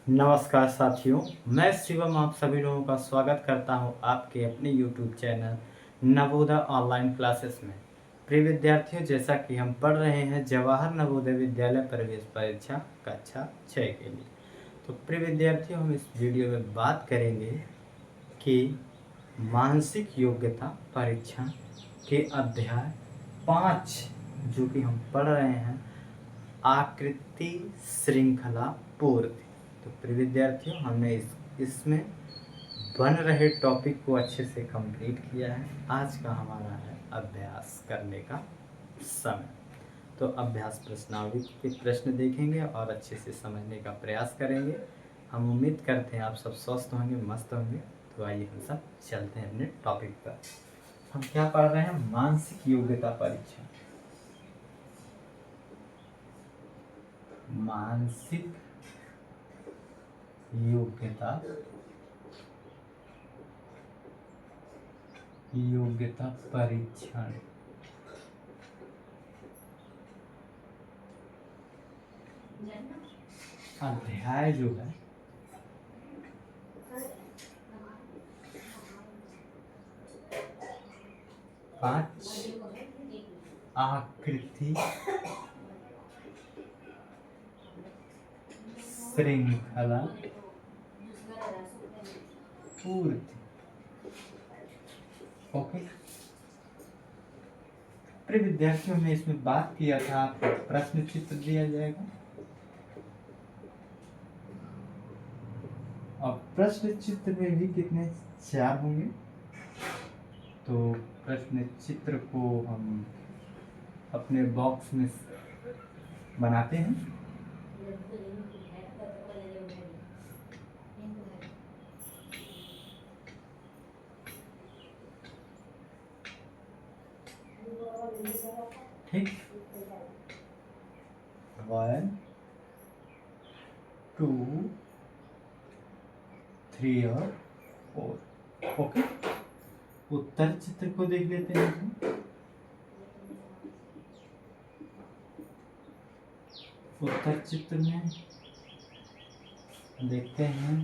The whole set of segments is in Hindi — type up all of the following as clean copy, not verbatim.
नमस्कार साथियों, मैं शिवम आप सभी लोगों का स्वागत करता हूं आपके अपने YouTube channel Navodaya online classes में। प्रिय विद्यार्थियों, जैसा कि हम पढ़ रहे हैं जवाहर नवोदय विद्यालय प्रवेश परीक्षा कक्षा 6 के लिए। तो प्रिय विद्यार्थियों, हम इस वीडियो में बात करेंगे कि मानसिक योग्यता परीक्षा के अध्याय 5 जो कि हम पढ़ रहे हैं आकृति श्रृंखला पूर्ति। तो प्रिय विद्यार्थियों, हमने इसमें बन रहे टॉपिक को अच्छे से कंप्लीट किया है। आज का हमारा है अभ्यास करने का समय। तो अभ्यास प्रश्नावली के प्रश्न देखेंगे और अच्छे से समझने का प्रयास करेंगे। हम उम्मीद करते हैं आप सब स्वस्थ होंगे, मस्त होंगे। तो आइए हम सब चलते हैं अपने टॉपिक पर। हम क्या पढ़ रहे हैं? मानसिक योग्यता परीक्षा। मानसिक योग्यता परीक्षण। अध्याय जो है पांच, आकृति श्रृंखला पूर्ति। ओके प्रिय विद्यार्थियों, हमने इसमें बात किया था आपको प्रश्न चित्र दिया जाएगा और प्रश्न चित्र में भी कितने 4 होंगे। तो प्रश्न चित्र को हम अपने बॉक्स में बनाते हैं। ठीक, 1 2 3 और 4। ओके, उत्तर चित्र को देख लेते हैं हम। उत्तर चित्र में देखते हैं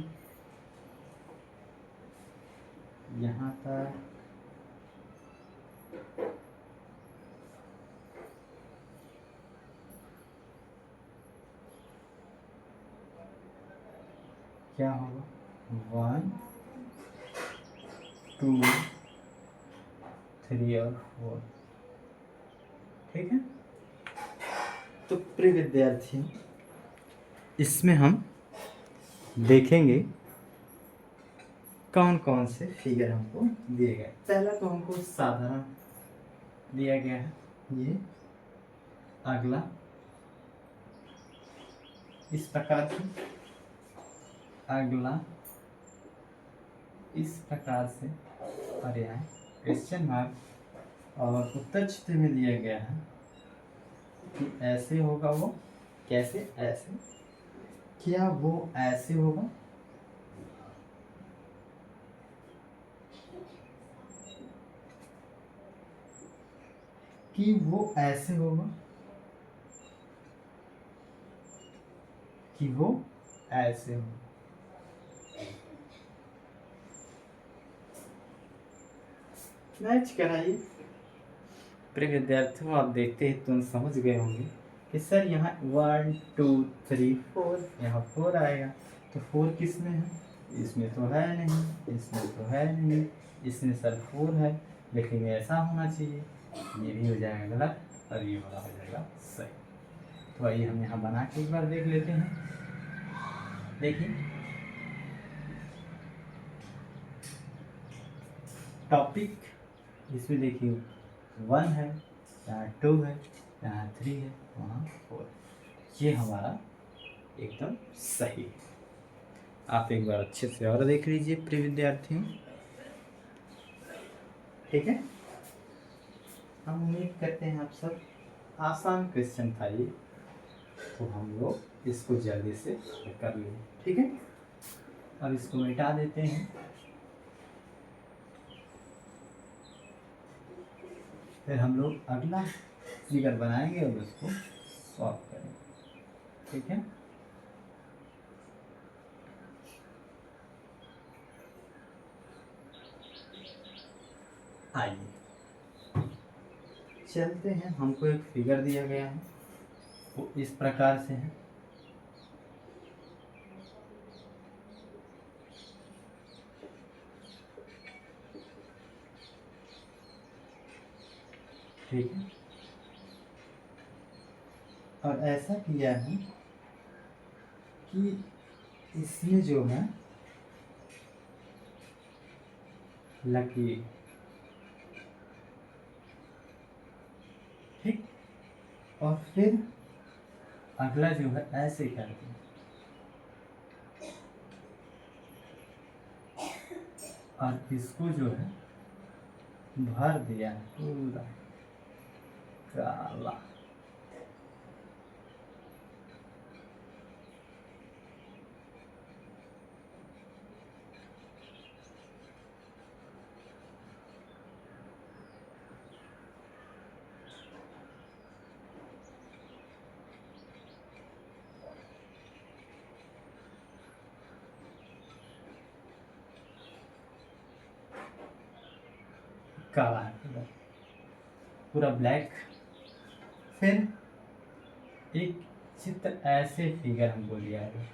यहाँ पर क्या होगा? 1 2 3 और 4। ठीक है। तो प्रिय विद्यार्थी, इसमें हम देखेंगे कौन कौन से फिगर हमको दिए गए। पहला तो हमको साधारण दिया गया है, ये अगला इस प्रकार से, अगला इस प्रकार से, पर्याय क्वेश्चन मार्क। और उत्तर चित्र में दिया गया है कि ऐसे होगा वो, कैसे? ऐसे। क्या वो ऐसे होगा? कि वो ऐसे होगा? कि वो ऐसे होगा? मैच कराइए। प्रिय विद्यार्थियों, आप देखते हैं तुम समझ गए होंगे कि सर यहाँ 1 2 3 4, यहाँ 4 आएगा। तो 4 किस में है? इसमें तो है नहीं, इसमें तो है नहीं, इसमें सर 4 है, लेकिन ऐसा होना चाहिए। ये भी हो जाएगा गलत और ये वाला हो जाएगा सही। तो आइए हम यहाँ बना के एक बार देख लेते हैं। देखिए, टॉपिक इसमें देखिए 1 है, यहाँ 2 है, यहाँ 3 है, वहाँ 4। ये हमारा एकदम सही है। आप एक बार अच्छे से और देख लीजिए प्रिय विद्यार्थियों। ठीक है, हम उम्मीद करते हैं आप सब, आसान क्वेश्चन था ये, तो हम लोग इसको जल्दी से कर लें। ठीक है, अब इसको मिटा देते हैं, फिर हम लोग अगला फिगर बनाएंगे और उसको सॉल्व करेंगे। ठीक है, चलते हैं, हमको एक फिगर दिया गया है वो इस प्रकार से है। ठीक है, और ऐसा किया है कि इसमें जो है लकीर, ठीक, और फिर अगला जो है ऐसे करके और इसको जो है भर दिया है पूरा काला। काला है पूरा, पूरा ब्लैक। फिर एक चित्र ऐसे फिगर हमको दिया है,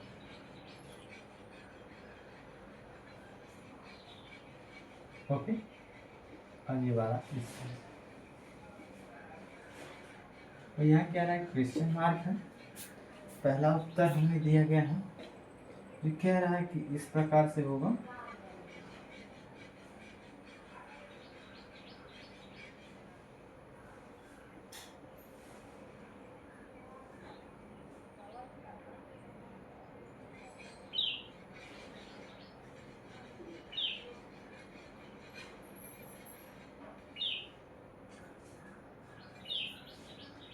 ओके, और ये वाला इस, और यहाँ क्या रहा है, क्वेश्चन मार्क है। पहला उत्तर हमें दिया गया है, ये कह रहा है कि इस प्रकार से होगा।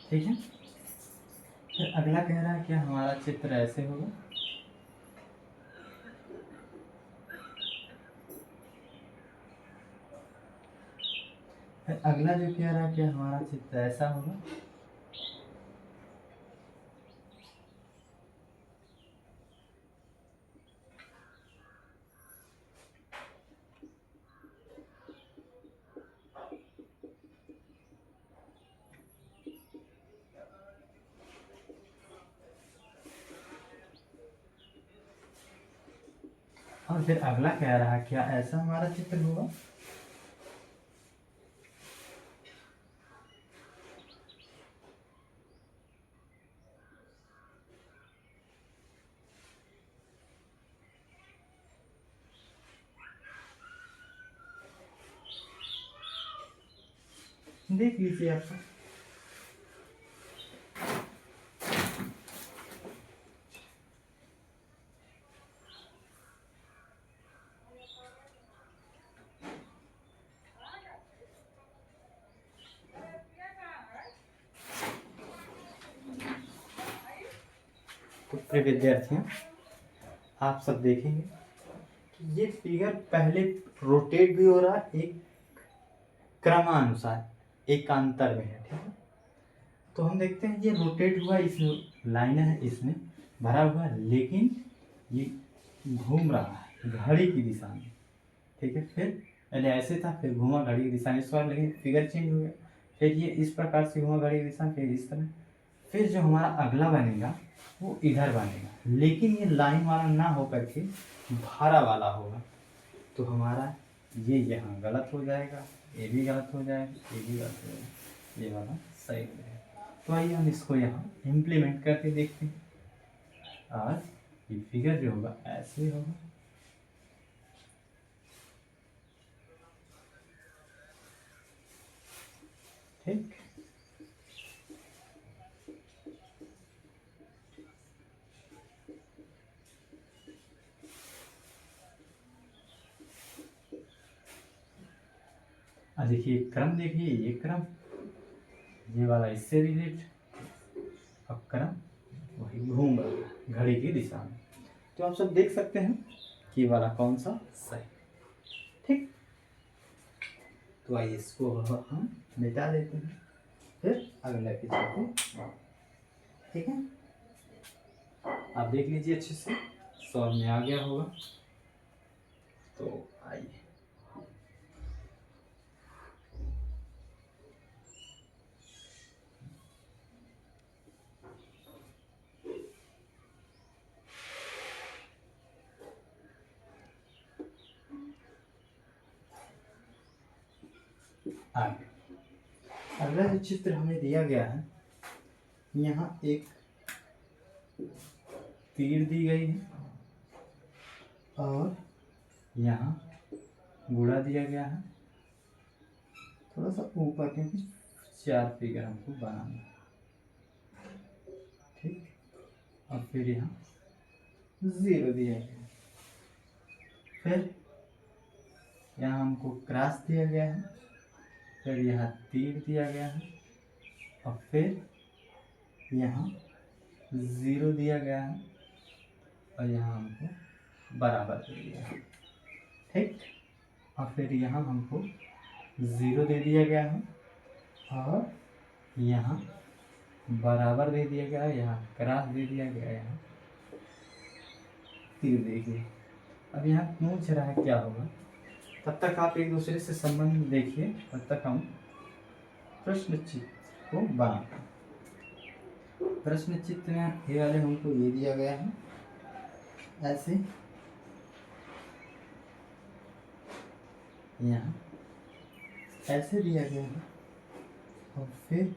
ठीक है, फिर अगला कह रहा है कि हमारा चित्र ऐसे होगा। फिर अगला जो कह रहा है कि हमारा चित्र ऐसा होगा। और फिर अगला कह रहा है क्या ऐसा हमारा चित्र होगा। देख लीजिए आप, तो प्रिय विद्यार्थियों, आप सब देखेंगे कि ये फिगर पहले रोटेट भी हो रहा है, एक क्रमानुसार एकांतर में है, ठीक है। तो हम देखते हैं ये रोटेट हुआ, इसमें लाइन है, इसमें भरा हुआ है, लेकिन ये घूम रहा है घड़ी की दिशा में, ठीक है। फिर पहले ऐसे था, फिर घूमा घड़ी की दिशा में, इस बार लेकिन फिगर चेंज हो गया। फिर ये इस प्रकार से घूमा घड़ी की दिशा, फिर इस तरह। फिर जो हमारा अगला बनेगा वो इधर बनेगा, लेकिन ये लाइन वाला ना होकर के भारा वाला होगा। तो हमारा ये यहाँ गलत हो जाएगा, ये भी गलत हो जाएगा, ये भी गलत हो जाएगा, ये वाला सही हो जाएगा। तो आइए हम इसको यहाँ इम्प्लीमेंट करके देखते हैं, और ये फिगर जो होगा ऐसे होगा। ठीक, अब देखिए क्रम, देखिए ये क्रम, ये वाला इससे रिलेट, अब क्रम वही घूम रहा है घड़ी की दिशा में। तो आप सब देख सकते हैं कि ये वाला कौन सा सही, ठीक। तो आइए इसको हम मिटा देते हैं, फिर अगले पे चलते हैं, ठीक है। आप देख लीजिए अच्छे से, समझ में आ गया होगा। तो आइए, आगे अगला जो चित्र हमें दिया गया है, यहाँ एक तीर दी गई है और यहाँ गुणा दिया गया है, थोड़ा सा ऊपर, क्योंकि 4 फिगर हमको बनाना है। ठीक, और फिर यहाँ 0 दिया गया है, फिर यहाँ हमको क्रॉस दिया गया है, फिर यहाँ तीर दिया गया है और फिर यहाँ 0 दिया गया है और यहाँ हमको बराबर दे दिया है। ठीक, और फिर यहाँ हमको 0 दे दिया गया है और यहाँ बराबर दे दिया गया है, यहाँ क्रॉस दे दिया गया है, यहाँ तीर देखिए। अब यहाँ पूछ रहा है क्या होगा, तब तक आप एक दूसरे से संबंध देखिए, तब तक हम प्रश्न चित्र को बनाते हैं। प्रश्न चित्र में ये वाले हमको ये दिया गया है, ऐसे यहाँ ऐसे दिया गया है और फिर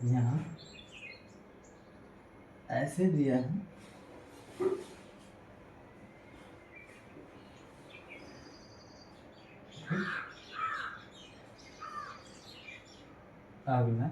यहाँ ऐसे दिया है, अगला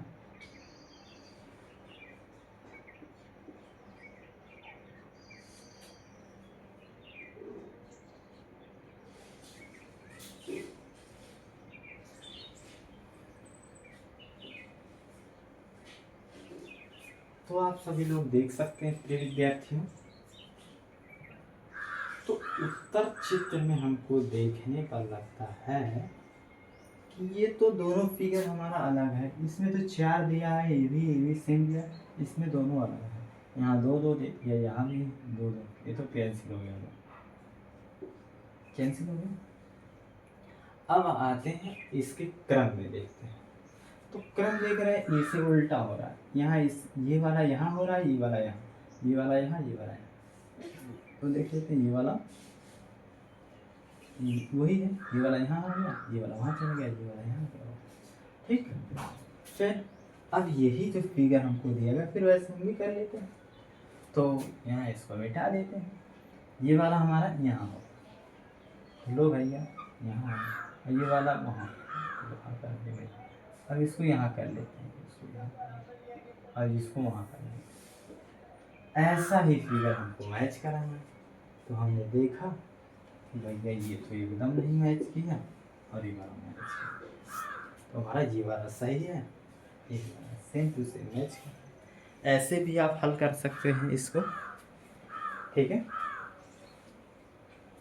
तो आप सभी लोग देख सकते हैं प्रिय विद्यार्थियों, तो उत्तर चित्र में हमको देखने पर लगता है कि ये तो दोनों फिगर हमारा अलग है। इसमें तो 4 दिया है, ये भी सेम दिया, इसमें दोनों अलग है। यहाँ 2 दे दिया, यहाँ भी 2, ये तो कैंसिल हो गया, कैंसिल हो गया। अब आते हैं इसके क्रम में देखते हैं, तो क्रम देख रहे हैं, इसे उल्टा हो रहा है, यहाँ ये वाला यहाँ हो रहा है, ये वाला यहाँ, ये वाला यहाँ, ये वाला यहाँ। तो देख लेते हैं, ये वाला वही है, ये वाला यहाँ आ गया, ये वाला वहाँ चला गया, ये वाला यहाँ गया। ठीक, फिर अब यही जो फिगर हमको दिया गया, फिर वैसे हम भी कर लेते हैं। तो यहाँ इसको मिटा देते हैं, ये वाला हमारा यहाँ हो, लो भैया यहाँ, और ये वाला वहाँ कर देंगे। अब इसको यहाँ कर लेते हैं, इसको यहाँ और इसको वहाँ कर लेते हैं। ऐसा ही फिगर हमको मैच कराना है। तो हमने देखा कि भैया ये तो एकदम नहीं मैच किया और ये वाला मैच किया, तो हमारा ये वाला सही है, ये वाला सेम टू सेम मैच किया। ऐसे भी आप हल कर सकते हैं इसको। ठीक है,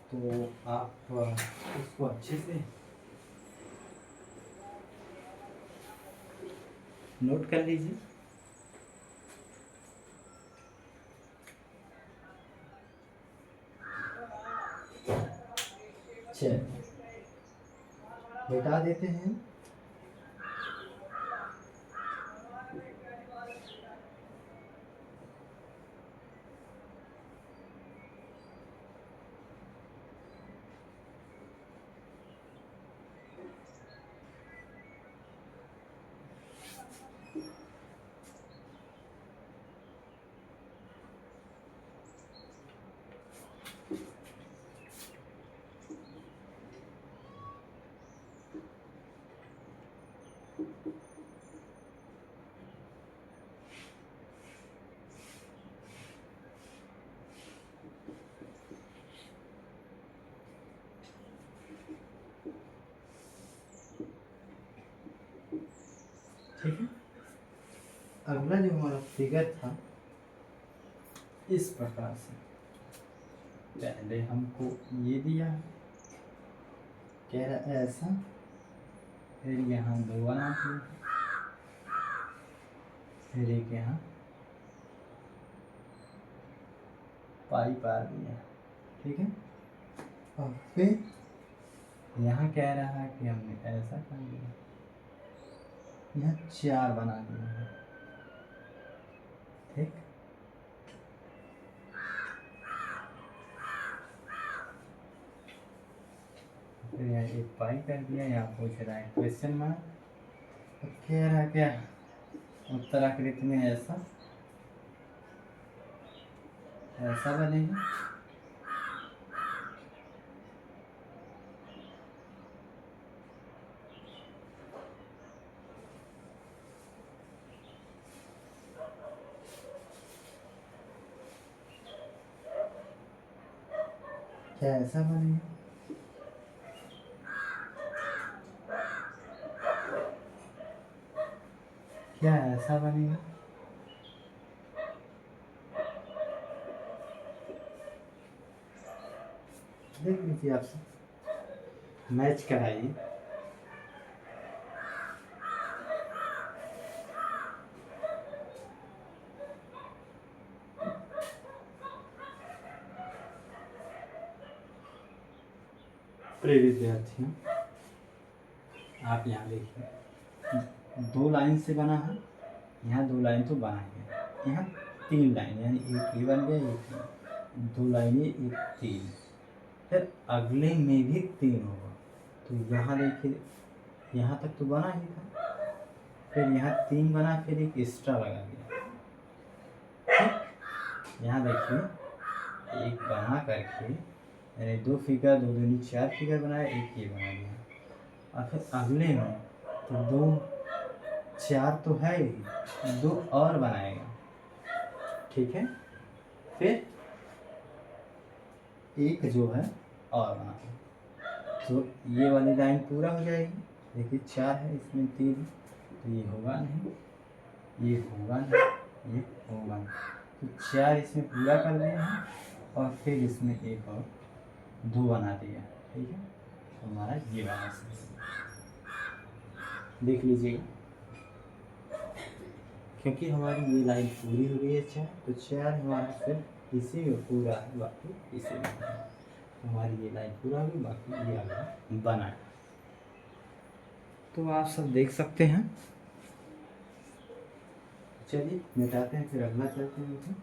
तो आप इसको अच्छे से नोट कर लीजिए। चलिए मिटा देते हैं। ठीक है, अगला जो हमारा फिगर था इस प्रकार से, पहले हमको ये दिया, कह रहा ऐसा, फिर यहाँ 2 बना दिया, फिर एक यहाँ पाई पार दिया। ठीक है, और फिर यहाँ कह रहा है कि हमने ऐसा कर दिया, यहाँ 4 बना दिया है। ठीक, फिर यहाँ एक पाई कर दिया, यहाँ पूछ रहा है क्वेश्चन मार्क, तो कह रहा क्या उत्तर आकृति में ऐसा ऐसा बनेगा। क्या ऐसा बनेगा? क्या ऐसा बनेगा? देख लीजिए आप सब, मैच कराइए। प्रिय विद्यार्थियों, आप यहाँ देखिए, 2 लाइन से बना है, यहाँ 2 लाइन तो बना ही है, यहाँ 3 लाइन, यानी एक ये बन गया, एक ये, 2 लाइनें, एक 3, फिर अगले में भी 3 होगा, तो यहाँ देखिए, यहाँ तक तो बना ही था, फिर यहाँ 3 बना, फिर एक एक्स्ट्रा लगा दिया। ठीक, यहाँ देखिए, एक बना करके यानी 2 फिगर, 2 दूनी 4 फिगर बनाया, एक ये बना दिया, और फिर अगले में तो 2 4 तो है ही, 2 और बनाएगा। ठीक है, फिर एक जो है और बनाएगा, तो ये वाली लाइन पूरा हो जाएगी। देखिए 4 है, इसमें 3, तो ये होगा नहीं, ये होगा नहीं, ये होगा नहीं, तो 4 इसमें पूरा कर दिया है, और फिर इसमें एक और 2 बना दिया। ठीक है, तो हमारा ये वाला देख लीजिएगा, क्योंकि हमारी ये लाइन पूरी हो गई है 4, तो 4 हमारा सिर्फ इसी में पूरा है, बाकी इसी में है। तो हमारी ये लाइन पूरा हो गई, बाकी ये अगला बना है। तो आप सब देख सकते हैं। चलिए मिटाते हैं, फिर अगला चलते हैं।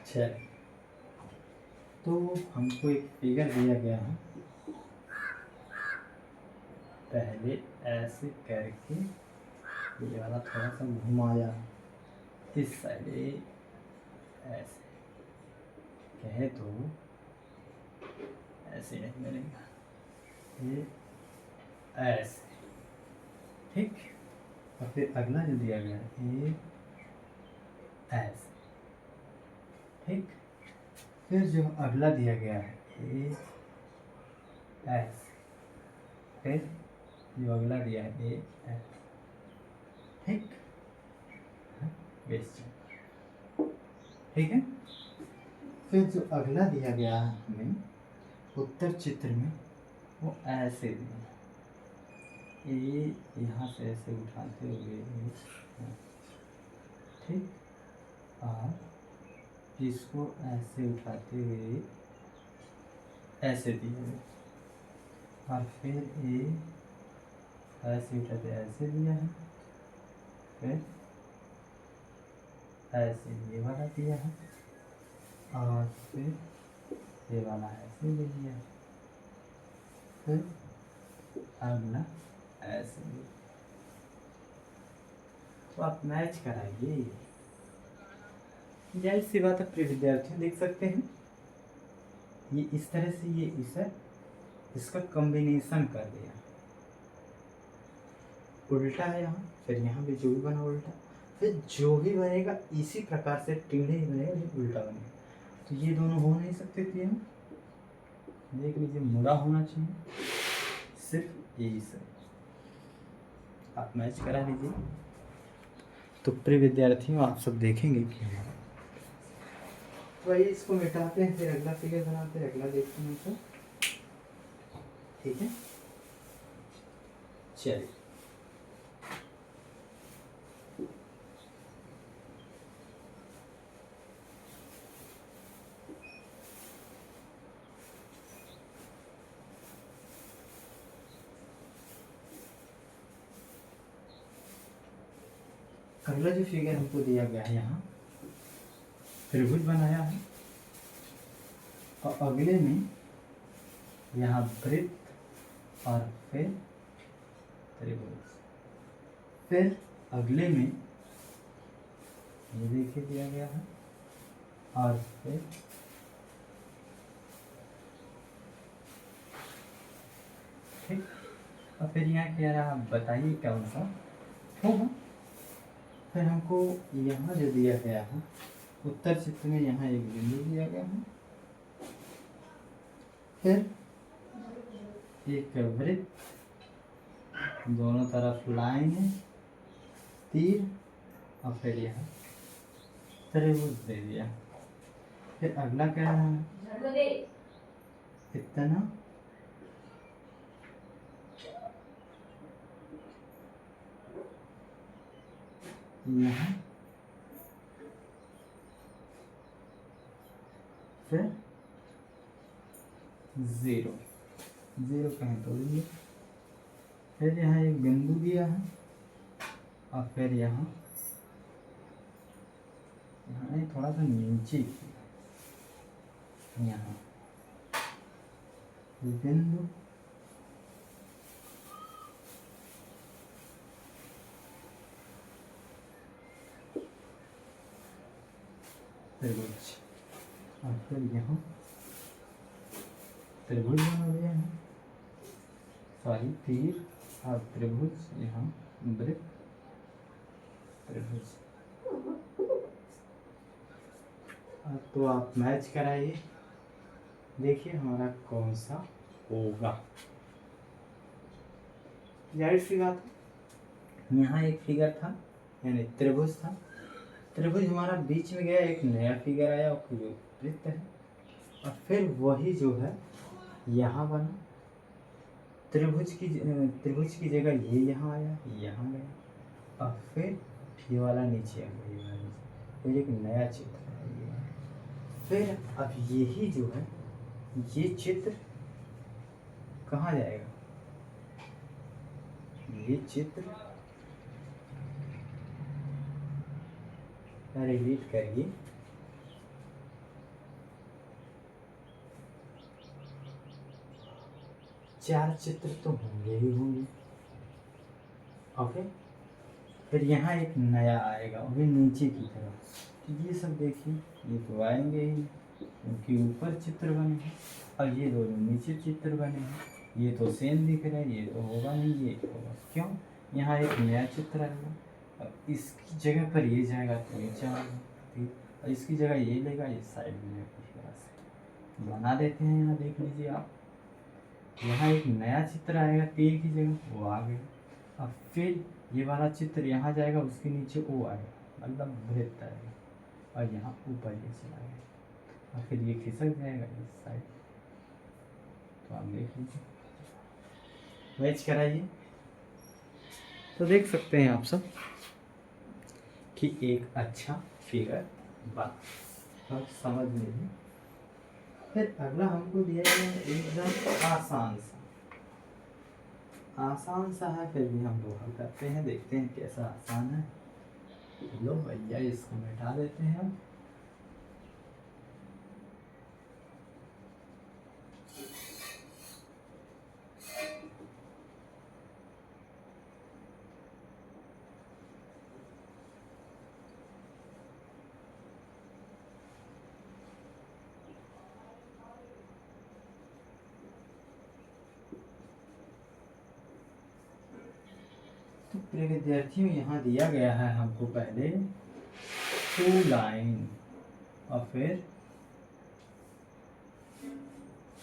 चलिए, तो हमको एक फिगर दिया गया है, पहले ऐसे करके ये वाला थोड़ा सा घुमाया इस साइड, ऐसे कहे तो ऐसे नहीं बनेगा, ये ऐसे। ठीक, और फिर अगला जो दिया गया है ये ऐसे। ठीक, फिर जो अगला दिया गया है ये ऐसे, फिर जो अगला दिया है ये ऐसे। ठीक, बेस्ट। ठीक है, फिर जो अगला दिया गया है हमें उत्तर चित्र में, वो ऐसे दिया, ये यहाँ से ऐसे उठाते हुए, ठीक, और इसको ऐसे उठाते हुए ऐसे दिया, और फिर ये ऐसे उठाते ऐसे दिया है, फिर ऐसे ये वाला दिया है, और फिर ये वाला ऐसे ले लिया, फिर अगला ऐसे लिया। तो आप मैच कराइए, जाहिर सी बात है प्रिय विद्यार्थियों, देख सकते हैं ये इस तरह से, ये इसे इसका कॉम्बिनेशन कर दिया, उल्टा है यहाँ, फिर यहाँ भी जो भी बना उल्टा, फिर जो भी बनेगा इसी प्रकार से टेढ़े ही बनेगा, जो उल्टा बनेगा। तो ये दोनों हो नहीं सकते थे हम, देख लीजिए मुड़ा होना चाहिए, सिर्फ यही सही। आप मैच करा लीजिए। तो प्रिय विद्यार्थियों, आप सब देखेंगे कि हमारा वही, इसको मिटाते हैं, फिर अगला फिगर बनाते हैं, अगला देखते हैं तो ठीक है। चलिए, अगला जो फिगर हमको दिया गया है, यहाँ त्रिभुज बनाया है और अगले में यहाँ वृत्त और फिर त्रिभुज, फिर अगले में ये देखिए दिया गया है और फिर ठीक। और फिर यहाँ कह रहा बताइए कौन सा होगा। फिर हमको यहाँ जो दिया गया है उत्तर चित्र में, यहाँ एक बिंदु दिया गया है, फिर एक वृत्त, दोनों तरफ लाइन है, तीर और फिर यहाँ त्रिभुज दे दिया। फिर अगला क्या है, इतना यहाँ, फिर ज़ीरो, ज़ीरो कहीं तो दिए, फिर यहाँ एक बिंदु दिया है और फिर यहाँ थोड़ा सा नीचे यहाँ बिंदु, त्रिभुज और फिर यहाँ त्रिभुज बना दिया है, सॉरी तीर और त्रिभुज, यहाँ वृत्त त्रिभुज। तो आप मैच कराइए, देखिए हमारा कौन सा होगा। जाहिर सी बात है, यहाँ एक फिगर था यानी त्रिभुज था, त्रिभुज हमारा बीच में गया, एक नया फिगर आया और जो वृत्त है, और फिर वही जो है यहाँ बना, त्रिभुज की जगह ये यहाँ आया, यहाँ गया और फिर ये वाला नीचे आ गया, ये वाला नीचे, फिर एक नया चित्र है ये। फिर अब यही जो है ये चित्र कहाँ जाएगा, ये चित्र रिलेट करिए, चार चित्र तो होंगे ही होंगे। ओके, फिर यहाँ एक नया आएगा वो भी नीचे की तरफ, तो ये सब देखिए ये तो आएंगे ही क्योंकि ऊपर चित्र बने हैं और ये दोनों नीचे चित्र बने हैं, ये तो सेम दिख रहा है, ये तो होगा नहीं, ये होगा क्यों, यहाँ एक नया चित्र आएगा, अब इसकी जगह पर ये जाएगा तो ये जाएगा, ठीक, और इसकी जगह ये लेगा, इस साइड में इस तरह से बना देते हैं। यहाँ देख लीजिए आप, यहाँ एक नया चित्र आएगा तीर की जगह, वो आ गया, अब फिर ये वाला चित्र यहाँ जाएगा, उसके नीचे वो आएगा, मतलब वृत्त आएगा और यहाँ ऊपर ये चला गया और फिर ये खिसक जाएगा इस साइड। तो आप देख लीजिए, मैच कराइए, तो देख सकते हैं आप सब कि एक अच्छा फिगर बना और समझ लीजिए। फिर अगला हमको दिया गया है एकदम आसान सा है, फिर भी हम लोग हल करते हैं, देखते हैं कैसा आसान है। लो भैया इसको मिटा देते हैं हम। तो प्रिय विद्यार्थियों, यहाँ दिया गया है हमको पहले 2 लाइन और फिर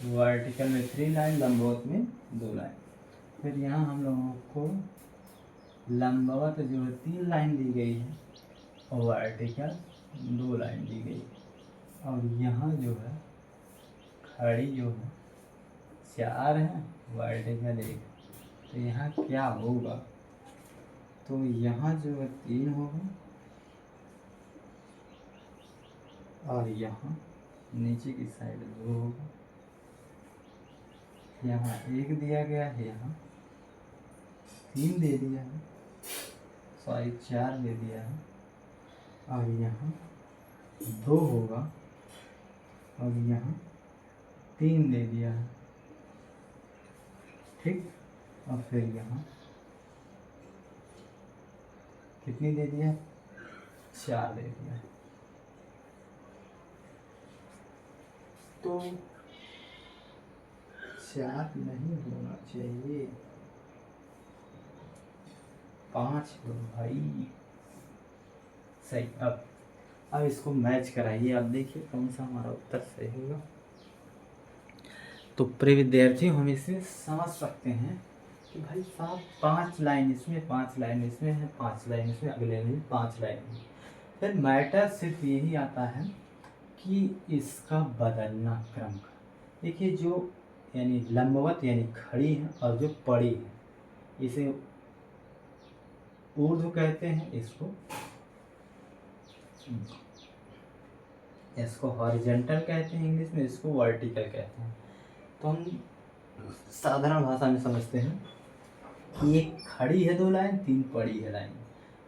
वर्टिकल में 3 लाइन, लंबवत में 2 लाइन। फिर यहाँ हम लोगों को लंबवत जो है 3 लाइन दी गई है और वर्टिकल 2 लाइन दी गई है। और यहाँ जो है खड़ी जो है 4 है, वर्टिकल 1। तो यहाँ क्या होगा, तो यहाँ जो है 3 होगा और यहाँ नीचे की साइड 2 होगा। यहाँ 1 दिया गया है, यहाँ 3 दे दिया है, सॉरी 4 दे दिया है और यहाँ 2 होगा और यहाँ 3 दे दिया है। ठीक, और फिर यहाँ कितनी दे दिया है, 4 दे दिया है। तो 4 नहीं होना चाहिए, 5 हो भाई। सही। अब इसको मैच कराइए, अब देखिए कौन सा हमारा उत्तर सही होगा। तो प्रिय विद्यार्थियों, हम इसे समझ सकते हैं कि भाई साहब 5 लाइन इसमें, 5 लाइन इसमें है, 5 लाइन इसमें, अगले में 5 लाइन में। फिर मैटर सिर्फ यही आता है कि इसका बदलना क्रम का। देखिए जो यानी लंबवत यानी खड़ी है और जो पड़ी है, इसे ऊर्ध्व कहते हैं, इसको हॉरिजॉन्टल कहते हैं इंग्लिश में, इसको वर्टिकल कहते हैं। तो हम साधारण भाषा में समझते हैं कि एक खड़ी है 2 लाइन, 3 पड़ी है लाइन,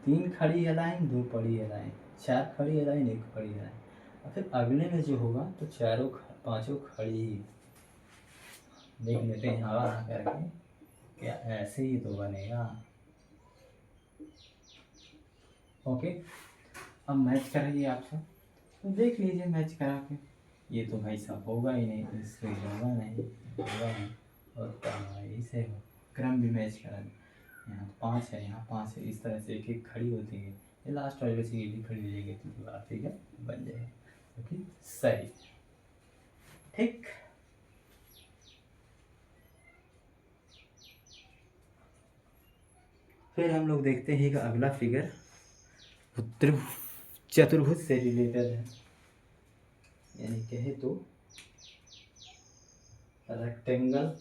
3 खड़ी है लाइन, 2 पड़ी है लाइन, 4 खड़ी है लाइन, 1 पड़ी है लाइन। और फिर अगले में जो होगा तो 5 खड़ी ही। देख लेते हैं हवा करके, क्या ऐसे ही तो बनेगा। ओके, अब मैच कराइए आप सब, तो देख लीजिए मैच करा के। ये तो भाई साहब होगा ही नहीं, तो इससे होगा नहीं, होगा नहीं। और भाई से हो क्रम भी मैच करा दें। यहाँ 5 है, यहाँ 5 है, इस तरह से एक एक खड़ी होती है। ये लास्ट वाली वैसे ये खड़ी हो जाएगी तो दोबारा ठीक है बन जाएगा। ओके सही। ठीक, फिर हम लोग देखते हैं कि अगला फिगर चतुर्भुज से रिलेटेड है, यानी कहे तो रेक्टेंगल।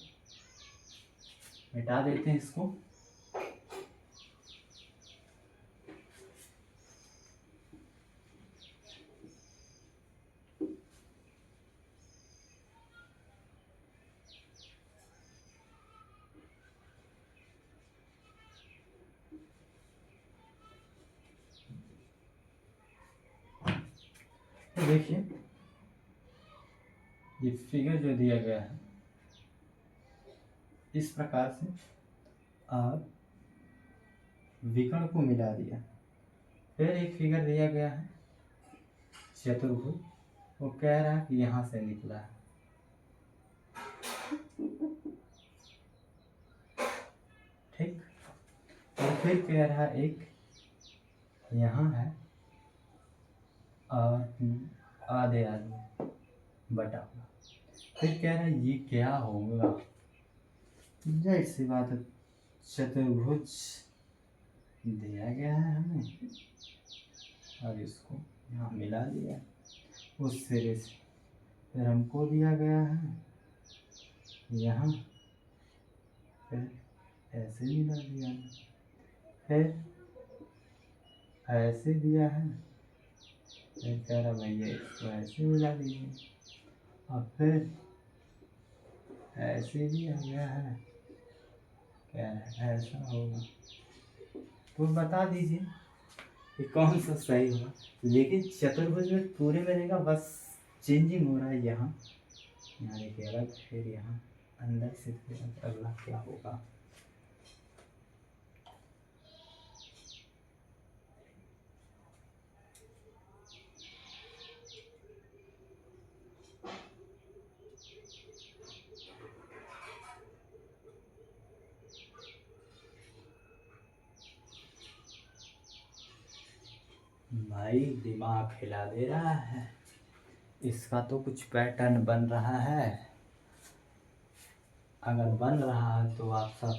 मिटा देते हैं इसको। तो देखिए ये फिगर जो दिया गया है इस प्रकार से, और विकर्ण को मिला दिया। फिर एक फिगर दिया गया है चतुर्भुज, वो कह रहा है कि यहाँ से निकला है। ठीक, और फिर कह रहा है एक यहाँ है और आधे आधे बटा हुआ। फिर कह रहा है ये क्या होगा, जाहिर सी बात है चतुर्भुज दिया गया है हमें और इसको यहाँ मिला दिया उस सिरे से। फिर हमको दिया गया है यहाँ, फिर ऐसे मिला दिया, फिर ऐसे दिया है, फिर कह रहा भैया इसको ऐसे मिला दीजिए, और फिर ऐसे दिया गया है, क्या है ऐसा होगा। तो बता दीजिए कि कौन सा सही होगा। लेकिन चतुर्भुज में पूरे में रहेगा, बस चेंजिंग हो रहा है यहाँ देखिए अलग, फिर यहाँ अंदर से, फिर अगला क्या होगा। भाई दिमाग हिला दे रहा है, इसका तो कुछ पैटर्न बन रहा है। अगर बन रहा है तो आप सब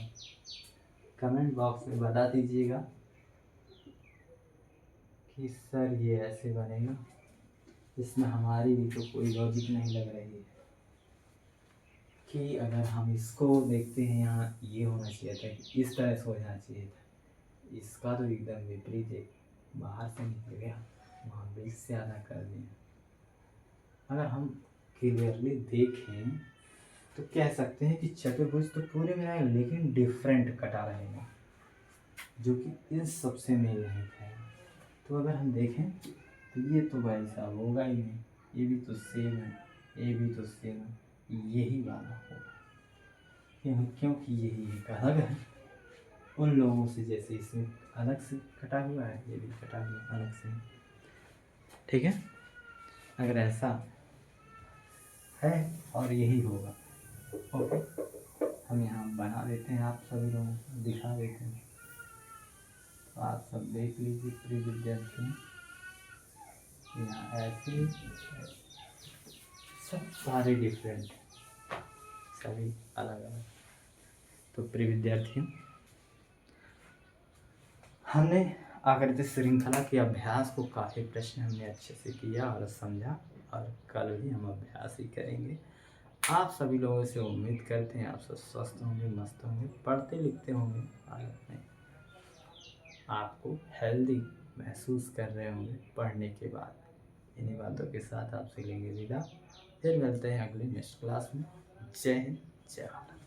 कमेंट बॉक्स में बता दीजिएगा कि सर ये ऐसे बनेगा, इसमें हमारी भी तो कोई लॉजिक नहीं लग रही है कि अगर हम इसको देखते हैं यहाँ ये होना चाहिए था कि इस तरह से हो जाना चाहिए था, इसका तो एकदम विपरीत है, बाहर से निकल गया, वहाँ बीच से आधा कर दिया। अगर हम क्लियरली देखें तो कह सकते हैं कि चतुर्भुज तो पूरे में रहेगा लेकिन डिफरेंट कटा रहेगा, जो कि इन सबसे मेल नहीं खाएगा। तो अगर हम देखें तो ये तो भाई साहब होगा ही नहीं, ये भी तो सेम है, ये भी तो सेम है, यही वाला होगा क्योंकि यही एक अलग है उन लोगों से, जैसे इसमें अलग से कटा हुआ है, ये भी कटा हुआ अलग से। ठीक है, अगर ऐसा है और यही होगा, ओके, हम यहाँ बना देते हैं, आप सभी लोगों को दिखा देते हैं, तो आप सब देख लीजिए प्रिय विद्यार्थी, यहाँ ऐसे सब सारे डिफरेंट, सभी अलग अलग। तो प्रिय विद्यार्थियों, हमने आकृति श्रृंखला के अभ्यास को काफ़ी प्रश्न हमने अच्छे से किया और समझा, और कल भी हम अभ्यास ही करेंगे। आप सभी लोगों से उम्मीद करते हैं आप सब स्वस्थ होंगे, मस्त होंगे, पढ़ते लिखते होंगे और अपने आपको हेल्दी महसूस कर रहे होंगे पढ़ने के बाद। इन्हीं बातों के साथ आपसे लेंगे विदा, फिर मिलते हैं अगले नेक्स्ट क्लास में। जय हिंद, जय भारत।